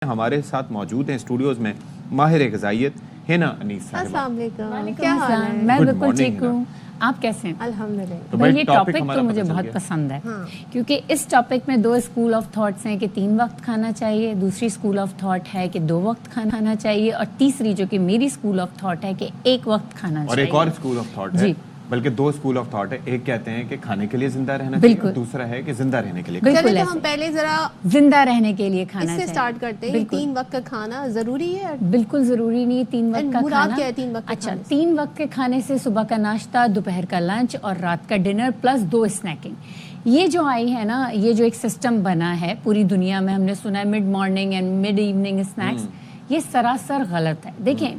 हमारे साथ मौजूद हैं स्टूडियोज में माहिर ग़िज़ाइयत हिना अनीस साहिबा। अस्सलाम वालेकुम, क्या हाल है? मैं बिल्कुल ठीक हूँ, आप कैसे हैं? अल्हम्दुलिल्लाह। तो ये टॉपिक तो मुझे बहुत पसंद है हाँ। क्योंकि इस टॉपिक में दो स्कूल ऑफ थॉट्स हैं कि 3 वक्त खाना चाहिए, दूसरी स्कूल ऑफ थॉट है कि 2 वक्त खाना चाहिए और तीसरी जो कि मेरी स्कूल ऑफ थॉट है कि 1 वक्त खाना चाहिए। और एक और स्कूल ऑफ थॉट है, बल्कि 2 स्कूल ऑफ थॉट है। एक कहते हैं कि खाने के लिए जिंदा रहना चाहिए, दूसरा है कि जिंदा रहने के लिए। चलिए तो हम पहले जरा जिंदा रहने के लिए खाना इससे स्टार्ट करते हैं। 3 वक्त का खाना जरूरी है? बिल्कुल जरूरी नहीं है 3 वक्त का खाना। क्या है 3 वक्त? अच्छा, 3 वक्त के खाने से सुबह का नाश्ता, दोपहर का लंच और रात का डिनर प्लस 2 स्नैकिंग। ये जो आई है ना, ये जो एक सिस्टम बना है पूरी दुनिया में, हमने सुना है mid morning and mid evening snacks, ये सरासर गलत है। देखें,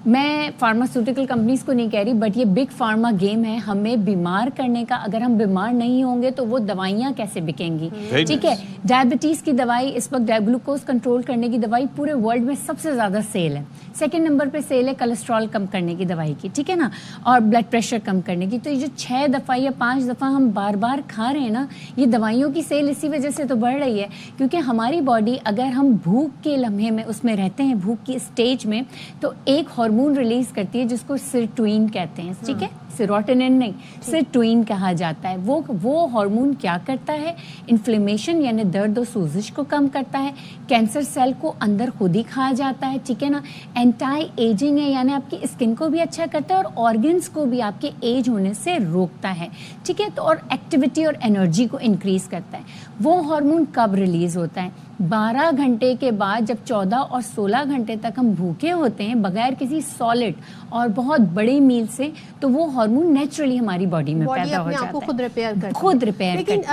मैं फार्मास्यूटिकल कंपनीज को नहीं कह रही, बट ये बिग फार्मा गेम है हमें बीमार करने का। अगर हम बीमार नहीं होंगे तो वो दवाइयाँ कैसे बिकेंगी? ठीक है, डायबिटीज़ की दवाई इस वक्त, ग्लूकोज कंट्रोल करने की दवाई पूरे वर्ल्ड में सबसे ज़्यादा सेल है। सेकंड नंबर पे सेल है कोलेस्ट्रॉल कम करने की दवाई की, ठीक है ना, और ब्लड प्रेशर कम करने की। तो ये जो 6 दफ़ा या 5 दफ़ा हम बार बार खा रहे हैं ना, ये दवाइयों की सेल इसी वजह से तो बढ़ रही है क्योंकि हमारी बॉडी, अगर हम भूख के लम्हे में उसमें रहते हैं, भूख की स्टेज में, तो एक हार्मोन रिलीज करती है जिसको सिरोटोनिन कहते हैं, ठीक है, सेरोटोनिन नहीं, सिरोटोनिन कहा जाता है। वो हार्मोन क्या करता है? इन्फ्लेमेशन यानी दर्द और सूजिश को कम करता है, कैंसर सेल को अंदर खुद ही खा जाता है, ठीक है ना, एंटी एजिंग है यानी आपकी स्किन को भी अच्छा करता है और ऑर्गन्स को भी आपके एज होने से रोकता है, ठीक है, तो और एक्टिविटी और एनर्जी को इंक्रीज करता है। वो हार्मोन कब रिलीज होता है? 12 घंटे के बाद, जब 14 और 16 घंटे तक हम भूखे होते हैं बगैर किसी सॉलिड और बहुत बड़ी मील से, तो वो हार्मोन नेचुरली हमारी बॉडी में पैदा हो जाता है, खुद रिपेयर करता है, खुद रिपेयर। लेकिन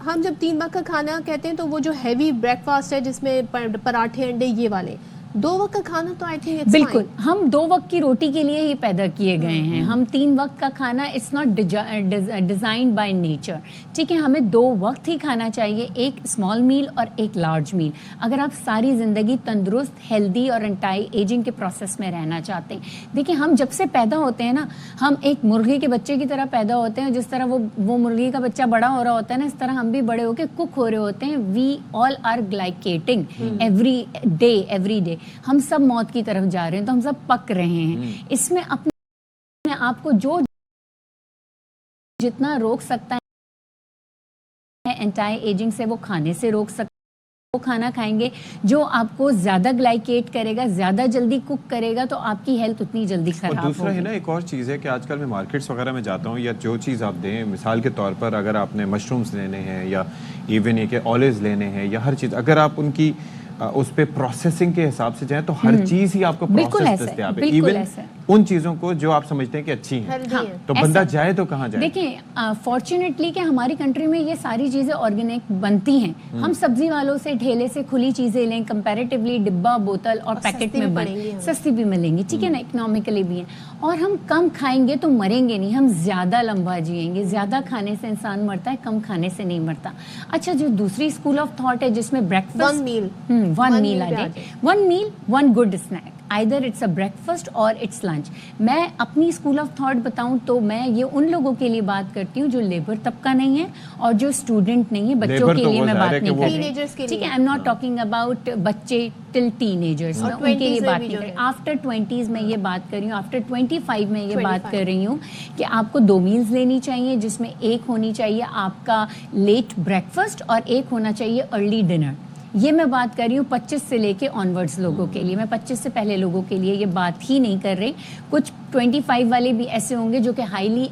हम जब 3 वक्त का खाना कहते हैं तो वो जो हैवी ब्रेकफास्ट है जिसमें पराठे अंडे ये वाले, 2 वक्त का खाना तो आई थिंक बिल्कुल हम 2 वक्त की रोटी के लिए ही पैदा किए गए हैं। हम 3 वक्त का खाना, it's not designed by nature, ठीक है। हमें 2 वक्त ही खाना चाहिए, एक स्मॉल मील और एक लार्ज मील, अगर आप सारी जिंदगी तंदुरुस्त, हेल्दी और एंटी एजिंग के प्रोसेस में रहना चाहते हैं। देखिए, हम जब से पैदा होते हैं ना, हम एक मुर्गी के बच्चे की तरह पैदा होते हैं। जिस तरह वो मुर्गी का बच्चा बड़ा हो रहा होता है ना, इस तरह हम भी बड़े होकर कुक हो रहे होते हैं। We all are glycating every day. हम सब मौत की तरफ जा रहे हैं, तो हम सब पक रहे हैं। इसमें अपने आप को जो जितना रोक सकता है एंटी एजिंग से, वो खाने से रोक सकता है। वो खाना खाएंगे जो आपको ज्यादा ग्लाइकेट करेगा, ज्यादा जल्दी कुक करेगा, तो आपकी हेल्थ उतनी जल्दी खराब होगी। और दूसरा है ना, एक और चीज़ है कि आजकल मैं मार्केट्स वगैरह में जाता हूँ, या जो चीज़ आप दें, मिसाल के तौर पर अगर आपने मशरूम्स लेने हैं या इवन ये कि ऑलिव्स लेने हैं, या हर चीज़ अगर आप उनकी उस पे प्रोसेसिंग के हिसाब से जाएं तो हर चीज ही आपको प्रोसेस दस्तयाब है। इवन उन चीजों को जो आप समझते हैं कि अच्छी हैं, तो बंदा जाए तो कहाँ जाए? देखिए, फॉर्चुनेटली कि हमारी कंट्री में ये सारी चीजें ऑर्गेनिक बनती हैं। हम सब्जी वालों से ठेले से खुली चीजें लें, कंपैरेटिवली डिब्बा, बोतल और पैकेट में बंद सस्ती भी मिलेंगी, ठीक है ना, इकोनॉमिकली भी है। और हम कम खाएंगे तो मरेंगे नहीं, हम ज्यादा लंबा जिएंगे। ज्यादा खाने से इंसान मरता है, कम खाने से नहीं मरता। अच्छा, जो दूसरी स्कूल ऑफ थॉट है जिसमें ब्रेकफास्ट, 1 मील आ जाए, 1 meal 1 good snack, either it's a breakfast or it's lunch. मैं अपनी स्कूल ऑफ थॉट बताऊं तो मैं ये उन लोगों के लिए बात करती हूँ जो लेबर तबका नहीं है और जो स्टूडेंट नहीं है। बच्चों के लिए मैं बात नहीं कर रही, ठीक है, I am not talking about बच्चे टिल टीनेजर्स, मैं उनके लिए बात नहीं कर रही। आफ्टर 20s में ये बात कर रही हूँ, आफ्टर 25 में ये बात कर रही हूँ कि आपको 2 मील्स लेनी चाहिए, जिसमें एक होनी चाहिए आपका लेट ब्रेकफास्ट और एक होना चाहिए अर्ली डिनर। ये मैं बात कर रही हूँ 25 से लेके ऑनवर्ड्स लोगों के लिए, मैं 25 से पहले लोगों के लिए ये बात ही नहीं कर रही। कुछ 25 वाले भी ऐसे होंगे जो कि हाईली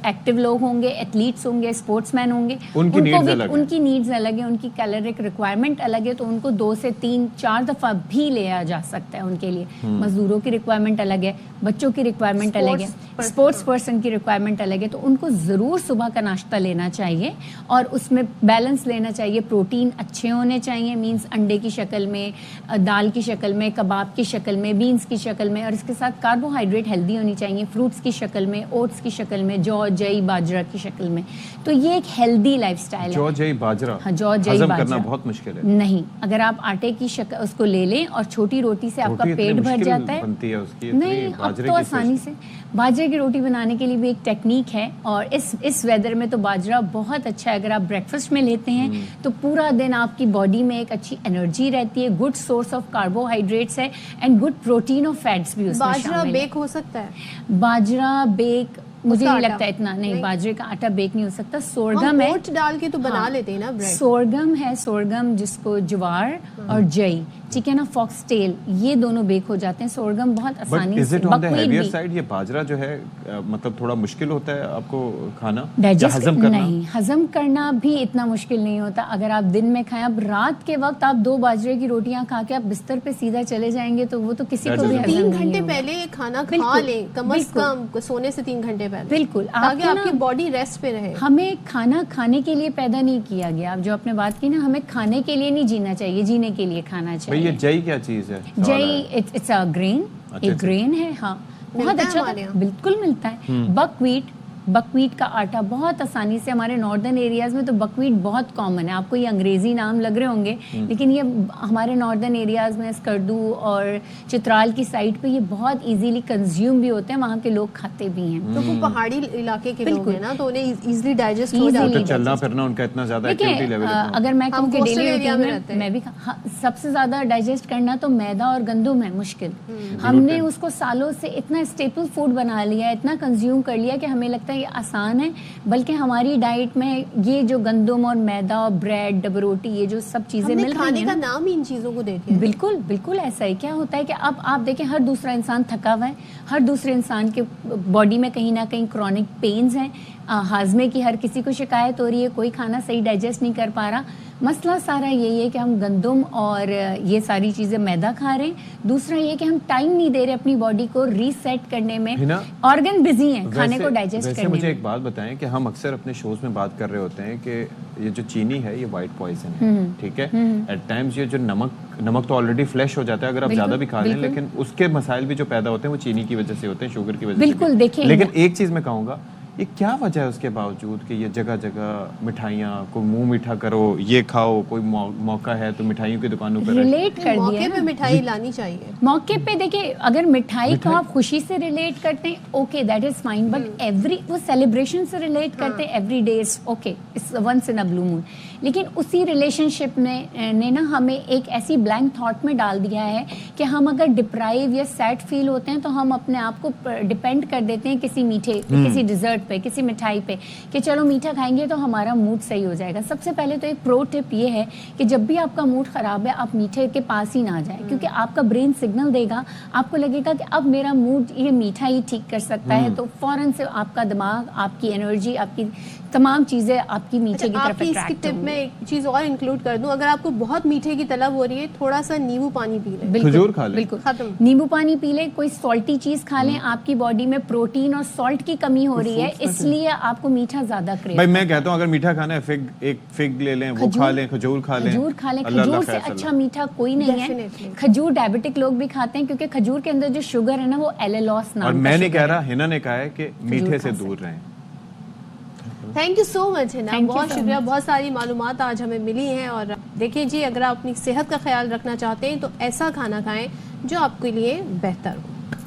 एक्टिव लोग होंगे, एथलीट्स होंगे, स्पोर्ट्समैन होंगे, उनकी नीड्स अलग है, उनकी कैलोरिक रिक्वायरमेंट अलग है, तो उनको 2 से 3-4 दफ़ा भी लिया जा सकता है उनके लिए। मजदूरों की रिक्वायरमेंट अलग है, बच्चों की रिक्वायरमेंट अलग है, स्पोर्ट्स पर्सन की रिक्वायरमेंट अलग है, तो उनको ज़रूर सुबह का नाश्ता लेना चाहिए और उसमें बैलेंस लेना चाहिए। प्रोटीन अच्छे होने चाहिए, मीन्स अंडे की शक्ल में, दाल की शक्ल में, कबाब की शक्ल में, बीन्स की शक्ल में, और इसके साथ कार्बोहाइड्रेट हेल्दी होनी चाहिए, फ्रूट्स की शक्ल में, ओट्स की शक्ल में, जौ, जई, बाजरा की शक्ल में। तो ये एक हेल्दी लाइफस्टाइल है। जौ, जई, बाजरा, हाँ, जौ, जई, बाजरा करना बहुत मुश्किल है। नहीं, अगर आप आटे की शक्ल उसको ले लें और छोटी रोटी से आपका पेट भर जाता है। नहीं, अब तो आसानी से बाजरे की रोटी बनाने के लिए भी एक टेक्निक है, और इस वेदर में तो बाजरा बहुत अच्छा है। अगर आप ब्रेकफास्ट में लेते हैं तो पूरा दिन आपकी बॉडी में एक अच्छी एनर्जी रहती है, गुड सोर्स ऑफ कार्बोहाइड्रेट्स है एंड गुड प्रोटीन और फैट्स भी उसमें बाजरा शामिल है। बेक हो सकता है? बाजरा बेक मुझे उसका नहीं आटा? लगता इतना, नहीं बाजरे का आटा बेक नहीं हो सकता। हम सोरगम है, ओट डाल के तो बना लेते हैं ना ब्रेड। सोरगम है, सोरगम जिसको ज्वार और जई, ठीक है ना, फॉक्सटेल, ये दोनों बेक हो जाते हैं। सोरगम बहुत बट आसानी इज से, it on the buckwheat heavier भी साइड? ये बाजरा जो है मतलब थोड़ा मुश्किल होता है आपको खाना या डाइजेस्ट हजम करना? नहीं, हजम करना भी इतना मुश्किल नहीं होता। अगर आप दिन में खाएं, अब रात के वक्त आप 2 बाजरे की रोटियां खा के आप बिस्तर पे सीधा चले जाएंगे तो वो तो किसी को भी हजम 3 नहीं घंटे होगा। पहले खाना खा बिल्कुल, लें, कम से कम सोने से 3 घंटे पहले, बिल्कुल, ताकि आपके आपकी ना- बॉडी रेस्ट पे रहे। हमें खाना खाने के लिए पैदा नहीं किया गया। आप जो आपने बात की ना, हमें खाने के लिए नहीं जीना चाहिए, जीने के लिए खाना भाई चाहिए। ये जई क्या चीज है? जई इट्स अ ग्रेन, अच्छा, एक अच्छा। ग्रेन है, हाँ, बहुत मिलता है अच्छा हमारे यहाँ? बिल्कुल मिलता है। बकव्हीट का आटा बहुत आसानी से, हमारे नॉर्दर्न एरियाज में तो बकव्हीट बहुत कॉमन है। आपको ये अंग्रेजी नाम लग रहे होंगे, लेकिन ये हमारे नॉर्दर्न एरियाज में स्कर्दू और चित्राल की साइड पे ये बहुत इजीली कंज्यूम भी होते हैं, वहाँ के लोग खाते भी हैं। तो वो पहाड़ी इलाके के लोग बिल्कुल। हैं ना, तो उन्हें इजीली डाइजेस्ट हो Easily जाता तो है। चलना फिरना उनका इतना ज्यादा देखिए, एक्टिविटी लेवल अगर मैं कहूँ कि coastal डेली area रूटीन में में रहते हैं। मैं भी हाँ, सबसे ज्यादा डाइजेस्ट करना तो मैदा और गंदुम है मुश्किल। हमने उसको सालों से इतना स्टेपल फूड बना लिया, इतना कंज्यूम कर लिया कि हमें लगता है ये आसान है, बल्कि हमारी डाइट में ये जो गंदुम और मैदा और ब्रेड, डबरोटी, ये जो सब चीजें हमने मिल रही खाने हैं का ना, नाम ही इन चीजों को दे दिया है। बिल्कुल बिल्कुल ऐसा ही। क्या होता है कि अब आप देखें, हर दूसरा इंसान थका हुआ है, हर दूसरे इंसान के बॉडी में कहीं ना कहीं क्रॉनिक पेन्स हैं, हाजमे की हर किसी को शिकायत हो रही है, कोई खाना सही डाइजेस्ट नहीं कर पा रहा। मसला सारा यही है कि हम गंदुम और ये सारी चीज़ें मैदा खा रहे हैं। दूसरा ये कि हम टाइम नहीं दे रहे अपनी बॉडी को रीसेट करने में, हिना, ऑर्गन बिजी हैं खाने को डाइजेस्ट वैसे करने मुझे में। एक बात बताएं कि हम अक्सर अपने शोज में बात कर रहे होते हैं कि ये जो चीनी है ये वाइट पॉइजन है, ठीक है। एट टाइम्स ये जो नमक तो ऑलरेडी फ्लैश हो जाता है अगर आप बिल्कुल, ज्यादा भी खा लें, बिल्कुल। लेकिन उसके मसाइल भी जो पैदा होते हैं वो चीनी की वजह से होते हैं, शुगर की वजह से बिल्कुल, भी। देखिए, लेकिन एक चीज मैं कहूँगा, ये क्या वजह है उसके बावजूद कि ये जगह जगह मिठाइयाँ को मुंह मीठा करो, ये खाओ, कोई मौका है तो मिठाइयों की दुकानों पर रिलेट कर दिया मौके ना। पे मिठाई लानी चाहिए। मौके पे देखिए, अगर मिठाई को आप खुशी से रिलेट करते हैं, okay that is fine, but every वो सेलिब्रेशन से रिलेट करते हैं, every day is okay, it's once in a blue moon. लेकिन उसी रिलेशनशिप ने ना हमें एक ऐसी ब्लैंक थॉट में डाल दिया है कि हम अगर डिप्राइव या सैड फील होते हैं तो हम अपने आप को डिपेंड कर देते हैं किसी मीठे, किसी डिजर्ट पे, किसी मिठाई पे, कि चलो मीठा खाएंगे तो हमारा मूड सही हो जाएगा। सबसे पहले तो एक प्रो टिप ये है कि जब भी आपका मूड खराब है, आप मीठे के पास ही ना जाए, क्योंकि आपका ब्रेन सिग्नल देगा, आपको लगेगा कि अब मेरा मूड ये मीठा ही ठीक कर सकता है, तो फौरन से आपका दिमाग, आपकी एनर्जी, आपकी तमाम चीजें आपकी मीठे की तरफ आपकी इसकी अट्रैक्ट टिप में एक चीज और इंक्लूड कर दूं, अगर आपको बहुत मीठे की तलब हो रही है, थोड़ा सा नींबू पानी पी लें। बिल्कुल, खजूर खा लें। बिल्कुल, खत्म। नींबू पानी पी लें, कोई सॉल्टी चीज खा लें, आपकी बॉडी में प्रोटीन और सॉल्ट की कमी हो रही है, इसलिए आपको मीठा ज्यादा क्रेव। भाई मैं कहता हूँ अगर मीठा खाना है, एक फिग ले लें, वो खा लें, खजूर खा लें, खजूर खा लें। अल्लाह खजूर अल्लाह से खैर अच्छा मीठा कोई नहीं है। Definitely. खजूर डायबिटिक लोग भी खाते हैं, क्योंकि खजूर के अंदर जो शुगर है ना, वो एलेलॉस नाम और का मैं नहीं शुगर कह है। रहा, हिना ने कहा है कि मीठे से खा दूर रहें। थैंक यू सो मच है ना, Thank you बहुत so शुक्रिया। much. बहुत सारी मालूमात आज हमें मिली हैं। और देखिए जी, अगर आप अपनी सेहत का ख्याल रखना चाहते हैं तो ऐसा खाना खाएं जो आपके लिए बेहतर हो।